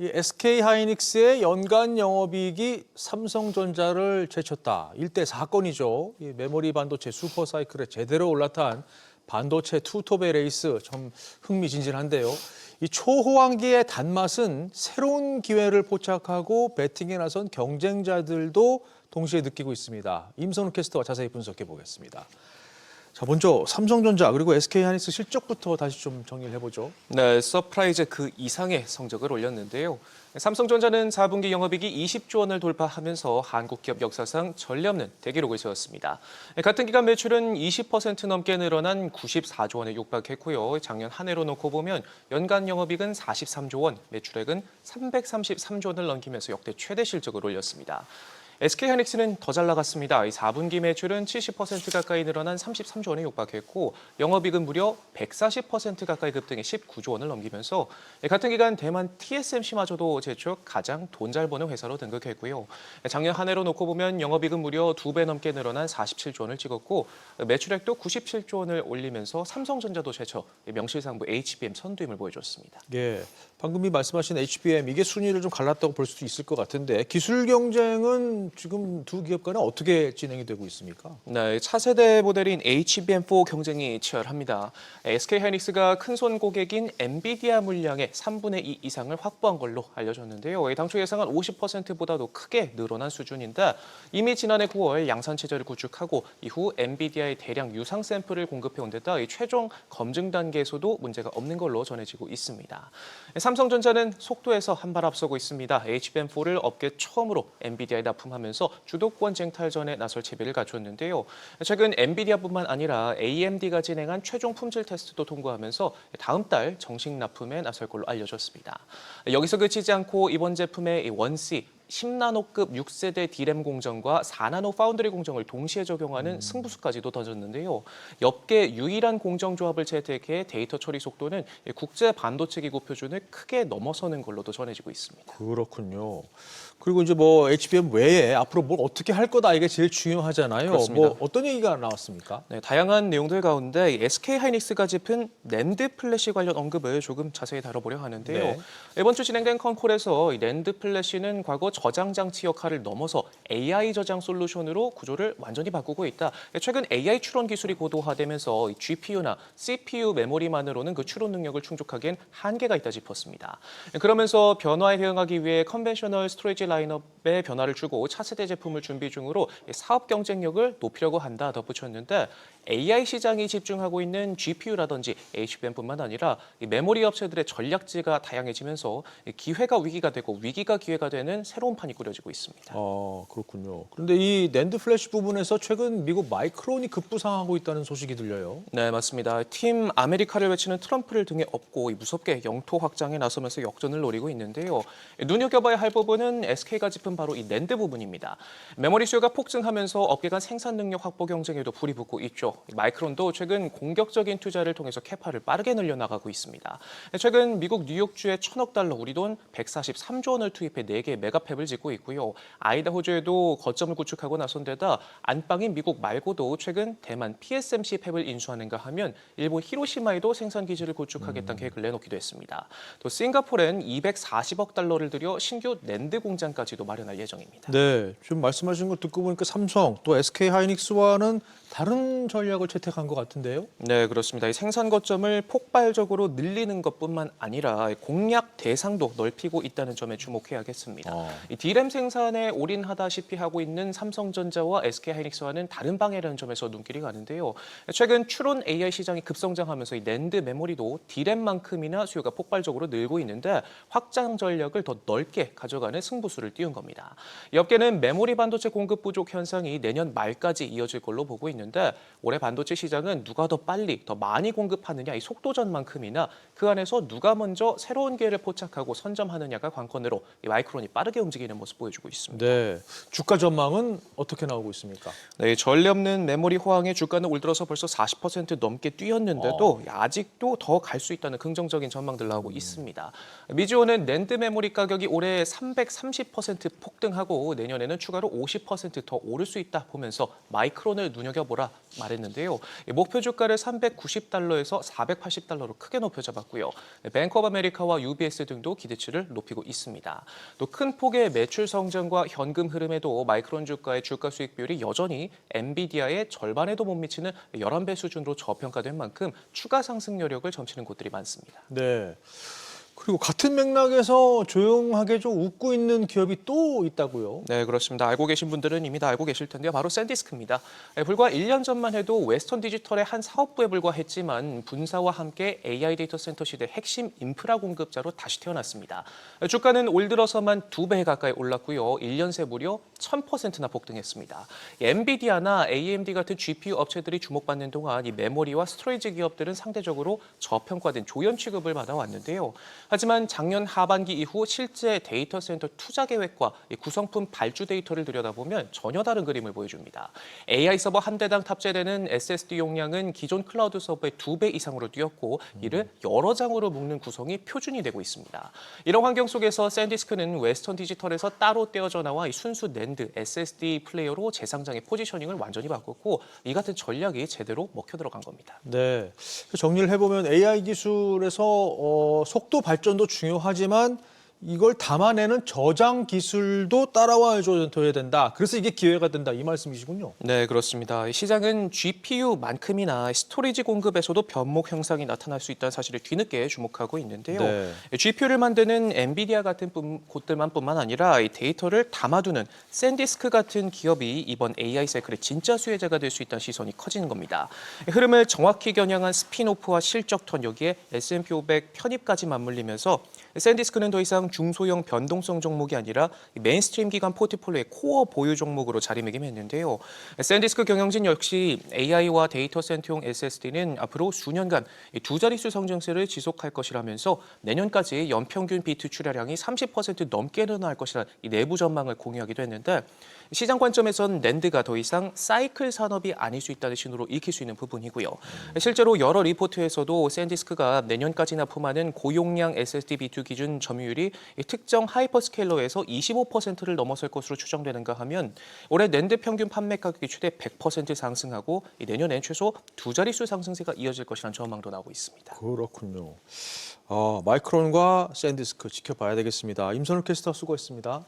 이 SK하이닉스의 연간 영업이익이 삼성전자를 제쳤다. 일대 사건이죠. 이 메모리 반도체 슈퍼사이클에 제대로 올라탄 반도체 투톱의 레이스 참 흥미진진한데요. 이 초호황기의 단맛은 새로운 기회를 포착하고 배팅에 나선 경쟁자들도 동시에 느끼고 있습니다. 임선우 캐스터와 자세히 분석해 보겠습니다. 자, 먼저 삼성전자 그리고 SK하이닉스 실적부터 다시 좀 정리를 해보죠. 네, 서프라이즈 그 이상의 성적을 올렸는데요. 삼성전자는 4분기 영업이익이 20조 원을 돌파하면서 한국 기업 역사상 전례 없는 대기록을 세웠습니다. 같은 기간 매출은 20% 넘게 늘어난 94조 원에 육박했고요. 작년 한 해로 놓고 보면 연간 영업이익은 43조 원, 매출액은 333조 원을 넘기면서 역대 최대 실적을 올렸습니다. SK하이닉스는 더 잘 나갔습니다. 4분기 매출은 70% 가까이 늘어난 33조 원에 육박했고 영업이익은 무려 140% 가까이 급등해 19조 원을 넘기면서 같은 기간 대만 TSMC마저도 제축 가장 돈 잘 버는 회사로 등극했고요. 작년 한 해로 놓고 보면 영업이익은 무려 2배 넘게 늘어난 47조 원을 찍었고 매출액도 97조 원을 올리면서 삼성전자도 제쳐 명실상부 HBM 선두임을 보여줬습니다. 예, 방금 말씀하신 HBM 이게 순위를 좀 갈랐다고 볼 수도 있을 것 같은데 기술 경쟁은 지금 두 기업 간에 어떻게 진행이 되고 있습니까? 네, 차세대 모델인 HBM4 경쟁이 치열합니다. SK하이닉스가 큰손 고객인 엔비디아 물량의 3분의 2 이상을 확보한 걸로 알려졌는데요. 당초 예상한 50%보다도 크게 늘어난 수준인데 이미 지난해 9월 양산 체제를 구축하고 이후 엔비디아의 대량 유상 샘플을 공급해온 데다 최종 검증 단계에서도 문제가 없는 걸로 전해지고 있습니다. 삼성전자는 속도에서 한 발 앞서고 있습니다. HBM4를 업계 처음으로 엔비디아에 납품하면서 주도권 쟁탈전에 나설 채비를 갖췄는데요. 최근 엔비디아뿐만 아니라 AMD가 진행한 최종 품질 테스트도 통과하면서 다음 달 정식 납품에 나설 걸로 알려졌습니다. 여기서 그치지 않고 이번 제품의 원C 10나노급 6세대 D램 공정과 4나노 파운드리 공정을 동시에 적용하는 승부수까지도 던졌는데요. 업계 유일한 공정 조합을 채택해 데이터 처리 속도는 국제 반도체 기구 표준을 크게 넘어서는 걸로도 전해지고 있습니다. 그렇군요. 그리고 이제 뭐 HBM 외에 앞으로 뭘 어떻게 할 거다 이게 제일 중요하잖아요. 그렇습니다. 뭐 어떤 얘기가 나왔습니까? 네, 다양한 내용들 가운데 SK하이닉스가 짚은 낸드 플래시 관련 언급을 조금 자세히 다뤄보려 하는데요. 네. 이번 주 진행된 컨콜에서 이 낸드 플래시는 과거 저장 장치 역할을 넘어서 AI 저장 솔루션으로 구조를 완전히 바꾸고 있다. 최근 AI 추론 기술이 고도화되면서 GPU나 CPU 메모리만으로는 그 추론 능력을 충족하기엔 한계가 있다 짚었습니다. 그러면서 변화에 대응하기 위해 컨벤셔널 스토리지 라인업에 변화를 주고 차세대 제품을 준비 중으로 사업 경쟁력을 높이려고 한다 덧붙였는데 AI 시장이 집중하고 있는 GPU라든지 HBM뿐만 아니라 메모리 업체들의 전략지가 다양해지면서 기회가 위기가 되고 위기가 기회가 되는 새로운 판이 꾸려지고 있습니다. 그렇군요. 그런데 이 낸드 플래시 부분에서 최근 미국 마이크론이 급부상하고 있다는 소식이 들려요. 네, 맞습니다. 팀 아메리카를 외치는 트럼프를 등에 업고 무섭게 영토 확장에 나서면서 역전을 노리고 있는데요. 눈여겨봐야 할 부분은 SK가 짚은 바로 이 낸드 부분입니다. 메모리 수요가 폭증하면서 업계 간 생산 능력 확보 경쟁에도 불이 붙고 있죠. 마이크론도 최근 공격적인 투자를 통해서 캐파를 빠르게 늘려나가고 있습니다. 최근 미국 뉴욕주에 1,000억 달러, 우리 돈 143조 원을 투입해 4개의 메가팹을 짓고 있고요. 아이다호주에도 거점을 구축하고 나선 데다 안방인 미국 말고도 최근 대만 PSMC 팹을 인수하는가 하면 일본 히로시마에도 생산 기지를 구축하겠다는 계획을 내놓기도 했습니다. 또 싱가포르엔 240억 달러를 들여 신규 낸드 공장까지도 마련할 예정입니다. 네, 지금 말씀하신 거 듣고 보니까 삼성 또 SK하이닉스와는 다른 전략을 채택한 것 같은데요. 네, 그렇습니다. 이 생산 거점을 폭발적으로 늘리는 것뿐만 아니라 공략 대상도 넓히고 있다는 점에 주목해야겠습니다. 이 D램 생산에 올인하다시피 하고 있는 삼성전자와 SK하이닉스와는 다른 방향이라는 점에서 눈길이 가는데요. 최근 추론 AI 시장이 급성장하면서 이 낸드 메모리도 D램만큼이나 수요가 폭발적으로 늘고 있는데 확장 전략을 더 넓게 가져가는 승부수를 띄운 겁니다. 이 업계는 메모리 반도체 공급 부족 현상이 내년 말까지 이어질 걸로 보고 있는데 올해 반도체 시장은 누가 더 빨리, 더 많이 공급하느냐 이 속도전만큼이나 그 안에서 누가 먼저 새로운 기회를 포착하고 선점하느냐가 관건으로 이 마이크론이 빠르게 움직이는 모습 보여주고 있습니다. 네, 주가 전망은 어떻게 나오고 있습니까? 네, 전례 없는 메모리 호황의 주가는 올 들어서 벌써 40% 넘게 뛰었는데도 아직도 더 갈 수 있다는 긍정적인 전망들 나오고 있습니다. 미지오는 낸드 메모리 가격이 올해 330% 폭등하고 내년에는 추가로 50% 더 오를 수 있다 보면서 마이크론을 눈여겨봐 지켜보라 말했는데요. 목표 주가를 $390에서 $480로 크게 높여 잡았고요. 뱅크 오브 아메리카와 UBS 등도 기대치를 높이고 있습니다. 또 큰 폭의 매출 성장과 현금 흐름에도 마이크론 주가의 주가 수익 비율이 여전히 엔비디아의 절반에도 못 미치는 11배 수준으로 저평가된 만큼 추가 상승 여력을 점치는 곳들이 많습니다. 네. 그리고 같은 맥락에서 조용하게 좀 웃고 있는 기업이 또 있다고요? 네, 그렇습니다. 알고 계신 분들은 이미 다 알고 계실 텐데요. 바로 샌디스크입니다. 불과 1년 전만 해도 웨스턴 디지털의 한 사업부에 불과했지만 분사와 함께 AI 데이터 센터 시대 핵심 인프라 공급자로 다시 태어났습니다. 주가는 올 들어서만 2배 가까이 올랐고요. 1년 새 무려 1000%나 폭등했습니다. 엔비디아나 AMD 같은 GPU 업체들이 주목받는 동안 이 메모리와 스토리지 기업들은 상대적으로 저평가된 조연 취급을 받아왔는데요. 하지만 작년 하반기 이후 실제 데이터 센터 투자 계획과 구성품 발주 데이터를 들여다보면 전혀 다른 그림을 보여줍니다. AI 서버 한 대당 탑재되는 SSD 용량은 기존 클라우드 서버의 2배 이상으로 뛰었고 이를 여러 장으로 묶는 구성이 표준이 되고 있습니다. 이런 환경 속에서 샌디스크는 웨스턴 디지털에서 따로 떼어져 나와 이 순수 낸드 SSD 플레이어로 재상장의 포지셔닝을 완전히 바꿨고 이 같은 전략이 제대로 먹혀 들어간 겁니다. 네. 정리를 해보면 AI 기술에서 속도 발전도 중요하지만 이걸 담아내는 저장 기술도 따라와 줘야 된다. 그래서 이게 기회가 된다. 이 말씀이시군요. 네, 그렇습니다. 시장은 GPU만큼이나 스토리지 공급에서도 변목 현상이 나타날 수 있다는 사실을 뒤늦게 주목하고 있는데요. 네. GPU를 만드는 엔비디아 같은 곳들만뿐만 아니라 이 데이터를 담아두는 샌디스크 같은 기업이 이번 AI 사이클의 진짜 수혜자가 될 수 있다는 시선이 커지는 겁니다. 흐름을 정확히 겨냥한 스피노프와 실적 턴 여기에 S&P 500 편입까지 맞물리면서 샌디스크는 더 이상 중소형 변동성 종목이 아니라 메인스트림 기관 포트폴리오의 코어 보유 종목으로 자리매김했는데요. 샌디스크 경영진 역시 AI와 데이터 센터용 SSD는 앞으로 수년간 두 자릿수 성장세를 지속할 것이라면서 내년까지 연평균 비트 출하량이 30% 넘게 늘어날 것이라는 이 내부 전망을 공유하기도 했는데 시장 관점에선 낸드가 더 이상 사이클 산업이 아닐 수 있다는 신호로 읽힐 수 있는 부분이고요. 실제로 여러 리포트에서도 샌디스크가 내년까지 납품하는 고용량 SSD 비트 기준 점유율이 특정 하이퍼스케일러에서 25%를 넘어설 것으로 추정되는가 하면 올해 낸드 평균 판매 가격이 최대 100% 상승하고 내년엔 최소 두 자릿수 상승세가 이어질 것이라는 전망도 나오고 있습니다. 그렇군요. 마이크론과 샌디스크 지켜봐야 되겠습니다. 임선우 캐스터 수고했습니다.